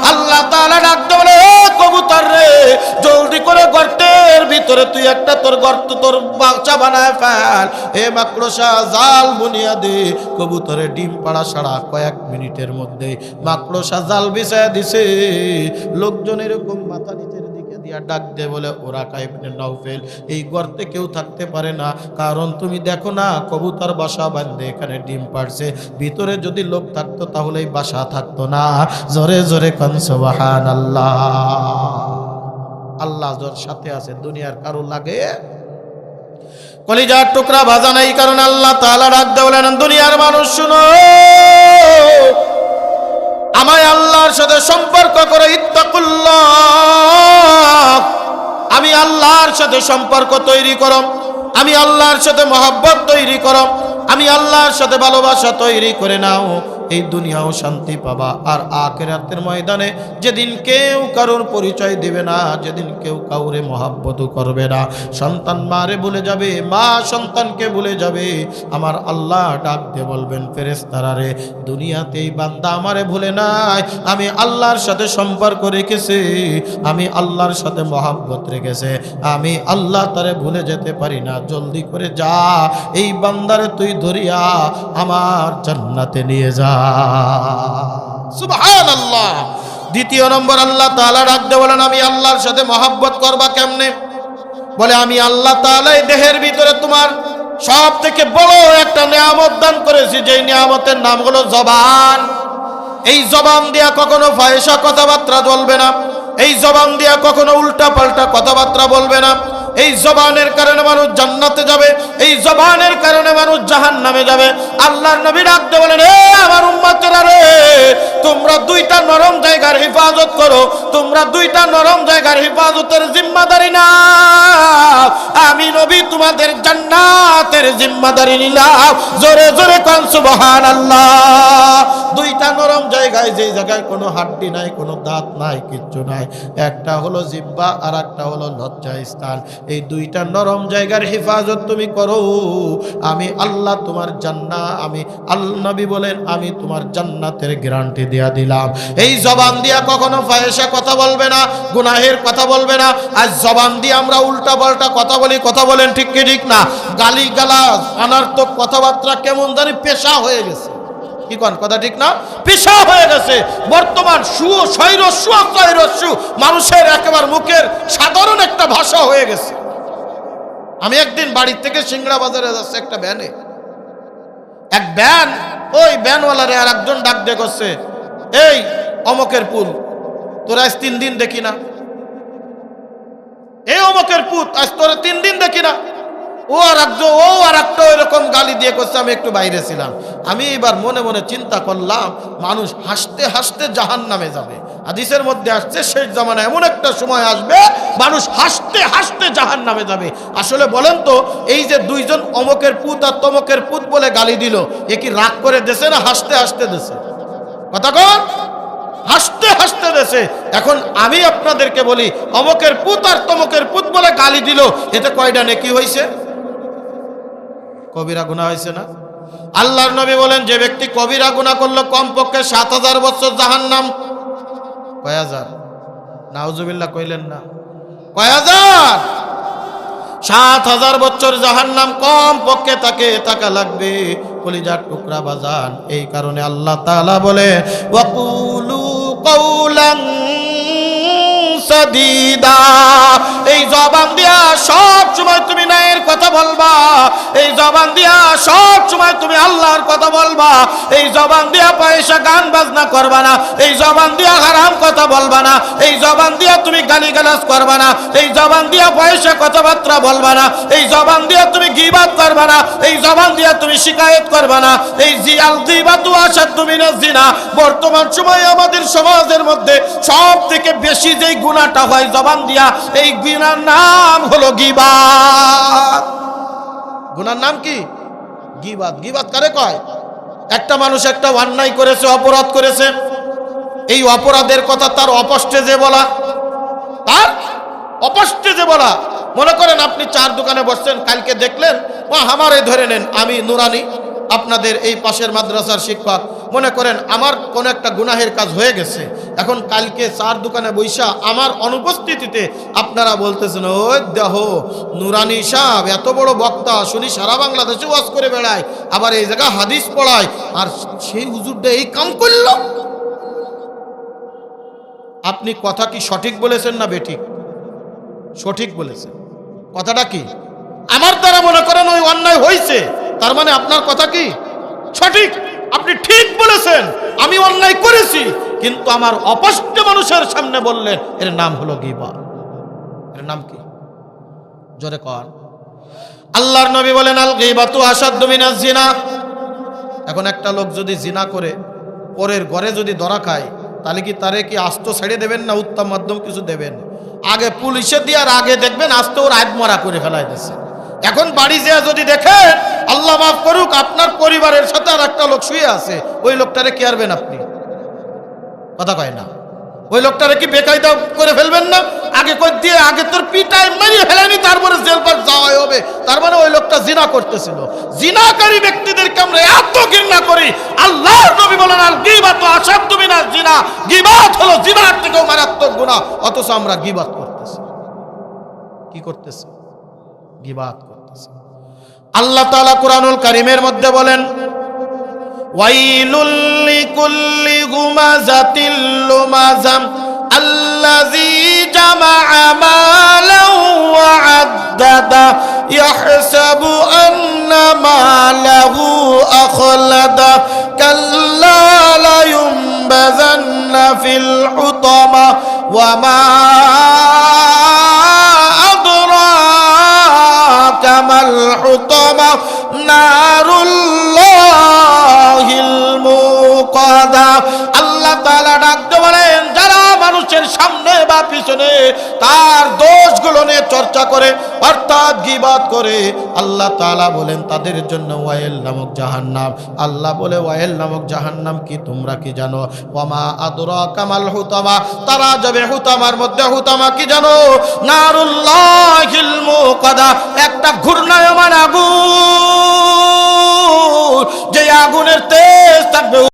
আল্লাহ তাআলা ডাকতে বলে, কবুতর রে, জলদি করে গর্তের ভিতরে তুই একটা তোর গর্ত, তোর বাচ্চা বানায় ফেল। এ মাকড়সা জাল বুনিয়া দে। কবুতরে ডিম পাড়া ছাড়া কয়েক মিনিটের মধ্যে মাকড়সা জাল বিছায়া দিছে। লোকজন এরকম মাথা নিচের দিকে দিয়া ডাক দে বলে, ওরাকা ইবনে নাউফেল, এই গর্তে কেউ থাকতে পারে না, কারণ তুমি দেখো না কবুতর বাসা বাঁধে এখানে ডিম পাড়ছে, ভিতরে যদি লোক থাকতো তাহলে এই বাসা থাকতো না। জোরে জোরে কোন সুবহানাল্লাহ। আল্লাহ যার সাথে আছে দুনিয়ার কারো লাগে? কলিজার টুকরা ভাজা নাই, কারণ আল্লাহ তাআলা ডাক দিয়ে বলেন, দুনিয়ার মানুষ শুনো, আমায় আল্লাহর সাথে সম্পর্ক করে ইত্তাকুল্লাহ, আমি আল্লাহর সাথে সম্পর্ক তৈরি করো, আমি আল্লাহর সাথে মহব্বত তৈরি করো, আমি আল্লাহর সাথে ভালোবাসা তৈরি করে নাও, এই দুনিয়াও শান্তি পাবা। আর আখিরাতের ময়দানে যেদিন কেউ কারোর পরিচয় দিবে না, যেদিন কেউ কাউরে মহব্বত করবে না, সন্তান মারে ভুলে যাবে, মা সন্তানকে ভুলে যাবে, আমার আল্লাহ ডাক দিয়ে বলবেন, ফেরেশতারা রে, দুনিয়াতেই বান্দা আমারে ভুলে নাই, আমি আল্লাহর সাথে সম্পর্ক রেখেছে, আমি আল্লাহর সাথে মহব্বত রেখেছে, আমি আল্লাহ তারে ভুলে যেতে পারি না, জলদি করে যা, এই বান্দারে তুই ধরিয়া আমার জান্নাতে নিয়ে যা। সুবহানাল্লাহ। দ্বিতীয় নম্বর আল্লাহ তাআলা ডাক দিয়ে বলেন, আমি আল্লাহর সাথে মহব্বত করবা কেমনে? বলে, আমি আল্লাহ তাআলা এই দেহের ভিতরে তোমার সব থেকে বড় একটা নিয়ামত দান করেছি, যেই নিয়ামতের নাম হলো জবান। এই জবান দিয়া কখনো ফাহিশা কথাবার্তা বলবে না, এই জবান দিয়া কখনো উল্টা পাল্টা কথাবার্তা বলবে না। এই জবানের কারণে মানুষ জান্নাতে যাবে, এই জবানের কারণে মানুষ জাহান্নামে যাবে। আল্লাহর নবী ডাকতে বলেন, হে আমার উম্মতেরা রে, তোমরা দুইটা নরম জায়গার হেফাজত করো, তোমরা দুইটা নরম জায়গার হেফাজতের জিম্মাদারি নাও, আমি নবী তোমাদের জান্নাতের জিম্মাদারি নিলাম। জোরে জোরে কোন সুবহানাল্লাহ। দুইটা নরম জায়গায়, যেই জায়গায় কোনো হাড্ডি নাই, কোনো দাঁত নাই, কিচ্ছু নাই, একটা হলো জিহ্বা আর একটা হলো লজ্জা স্থান। এই দুইটা নরম জায়গার হেফাজত তুমি করো, আমি আল্লাহ তোমার জান্নাত, আমি আল্লাহ নবী বলেন, আমি তোমার জান্নাতের গ্যারান্টি দিয়া দিলাম। এই জবান দিয়া কখনো ফাহিশা কথা বলবে না, গুনাহের কথা বলবে না। আর জবান দিয়ে আমরা উল্টা পাল্টা কথা বলি, কথা বলেন ঠিক কি ঠিক না? গালি গালাজ অনার্থক কথাবার্তা কেমন জানি পেশা হয়ে গেছে, কি কোন কথা ঠিক না? পেশা হয়ে গেছে বর্তমান। মানুষের একেবারে মুখের সাধারণ একটা ভাষা হয়ে গেছে। আমি একদিন বাড়ির থেকে সিংড়া বাজারে যাচ্ছে একটা ভ্যানে, এক ভ্যান, ওই ভ্যানওয়ালারে আর একজন ডাক দিয়ে করছে, এই অমকের পুল তোরা আজ 3 দিন দেখি না, এই অমকের পুত, আজ তোরে 3 দিন দেখি না। ও আর একটা এরকম গালি দিয়ে করছে, আমি একটু বাইরে ছিলাম। আমি এবার মনে মনে চিন্তা করলাম, মানুষ হাসতে হাসতে জাহান্নামে যাবে। হাদিসের মধ্যে আসছে শেষ জামানায় এমন একটা সময় আসবে মানুষ হাসতে হাসতে জাহান্নামে যাবে। আসলে বলেন তো, এই যে দুইজন অমকের পুত আর তমকের পুত বলে গালি দিল, এ কি রাগ করে দেছে না হাসতে হাসতে দেছে? কথা কন, হাসতে হাসতে দেশে। এখন আমি আপনাদেরকে বলি, অমকের পুত আর তমকের পুত বলে গালি দিল, এতে কয়টা নেকি হয়েছে? কবিরা গুনাহ হয়েছে না? আল্লাহর নবী বলেন, যে ব্যক্তি কবিরা গুনাহ করলো কমপক্ষে 7000 বছর জাহান্নাম। কয় হাজার? নাউজুবিল্লাহ কইলেন না, কয় হাজার? 7000 বছর জাহান্নাম কমপক্ষে তাকে থাকা লাগবে। কলিজার টুকরা বাজান, এই কারণে আল্লাহ তাআলা বলে, ওয়াকুলু কাওলান সাদীদা। এই জবান দিয়া সব সময় তুমি ন্যায়ের কথা বলবা, এই জবান দিয়া সব সময় তুমি আল্লাহর কথা বলবা, এই জবান দিয়া পয়সা গান বাজনা করবা না, এই জবান দিয়া হারাম কথা বলবা না, এই জবান দিয়া তুমি গালিগালাজ করবা না, এই জবান দিয়া পয়সা কথাবার্তা বলবা না, এই জবান দিয়া তুমি গীবাত করবা না, এই জবান দিয়া তুমি শিকায়েত করবা না। এই জিয়াল গীবাতু আশাদ্দু মিনাজ জিনা। বর্তমান সময়ে আমাদের সমাজের মধ্যে সব থেকে বেশি যেই গুনাহটা হয় জবান দিয়া, এই গুনার নাম হলো গীবাত। গুনার নাম কি? গীবাত। গীবাত কারে কয়? একটা মানুষ একটা অন্যায় করেছে, অপরাধ করেছে, এই অপরাধের কথা তার অপস্টেজে বলা, তার অপস্টেজে বলা। মনে করেন আপনি চার দোকানে বসছেন, কালকে দেখলেন ও আমারে ধরে নেন, আমি নুরানি আপনাদের এই পাশের মাদ্রাসার শিক্ষক, মনে করেন আমার কোন একটা গুনাহের কাজ হয়ে গেছে। এখন কালকে চার দোকানে বৈশা আমার অনুপস্থিতিতে আপনারা বলতেছেন, ওই দেখো নুরানি সাহেব এত বড় বক্তা, শুনি সারা বাংলাদেশে ওয়াজ করে বেড়ায়, আবার এই জায়গা হাদিস পড়ায়, আর সেই হুজুরটা এই কাম করল। আপনি কথা কি সঠিক বলেছেন না বেঠিক? সঠিক বলেছেন। কথাটা কি? আমার দ্বারা মনে করেন ওই অন্যায় হয়েছে, তার মানে আপনার কথা কি সঠিক, আপনি ঠিক বলেছেন, আমি অন্যায় করেছি, কিন্তু আমার অপষ্ট মানুষের সামনে বললেন, এর নাম হলো গীবত। এর নাম কি? জোরে কর। আল্লাহর নবী বলেন, আল গীবাতু আশাদ্দু মিনাজ জিনা। এখন একটা লোক যদি জিনা করে পরের ঘরে যদি ধরা খায়, তাহলে কি তারে কি আস্ত ছেড়ে দেবেন না উত্তম মাধ্যম কিছু দেবেন? আগে পুলিশে দেওয়ার আগে দেখবেন আস্তে ওর আত্মরা করে ফেলাই দিচ্ছে। এখন বাড়ি যেয়ে যদি দেখেন, আল্লাহ মাফ করুক, আপনার পরিবারের সাথে আর একটা লোক শুয়ে আছে, ওই লোকটারে কি আরবেন আপনি? কথা কয় না। ওই লোকটারে কি বেকায়দা করে ফেলবেন না? আগে কই দিয়ে আগে তোর পিটায় মেরিয়ে ফেলেনি, তারপরে জেল পার যাওয়াই হবে, তার মানে ওই লোকটা জিনা করতেছিল। জিনাকারী ব্যক্তিদেরকে আমরা এত ঘৃণা করি। আল্লাহর নবী বলেন, আল গীবাতু আশাদ্দু মিনাজ জিনা। গীবাত হলো জিনার থেকেও মারাত্মক গুনাহ, অথচ আমরা গীবাত করতেছি। কি করতেছি? গীবাত করতেছি। আল্লাহ তাআলা কুরআনুল কারীমের মধ্যে বলেন, ওয়াইলুল লিকুল্লি হুমাযাতিল লুমাযাম আল্লাযী জামাআ মালান ওয়া আদ্দাদা ইয়াহসাবু আন্না মালাহু আখলাদা কাল্লা লা ইউনবাযান্না ফিল হুতামা ওয়া মা আদরাকা মাল হুতামা নারুল্লাহিল মুকাদা। আল্লাহ তাআলা ডাকতে বলেন, যারা মানুষের সামনে বা পিছনে তার দোষগুলো নিয়ে চর্চা করে, অর্থাৎ গীবত করে, আল্লাহ তাআলা বলেন তাদের জন্য ওয়াইল নামক জাহান্নাম। আল্লাহ বলে, ওয়াইল নামক জাহান্নাম কি তোমরা কি জানো? ওয়ামা আদরাকা মাল হুতামা। তারা যাবে হুতামার মধ্যে। হুতামা কি জানো? নারুল্লাহিল মুকাদা, একটা ঘূর্ণায়মান আগুন, যে আগুনের তেজ থাকবে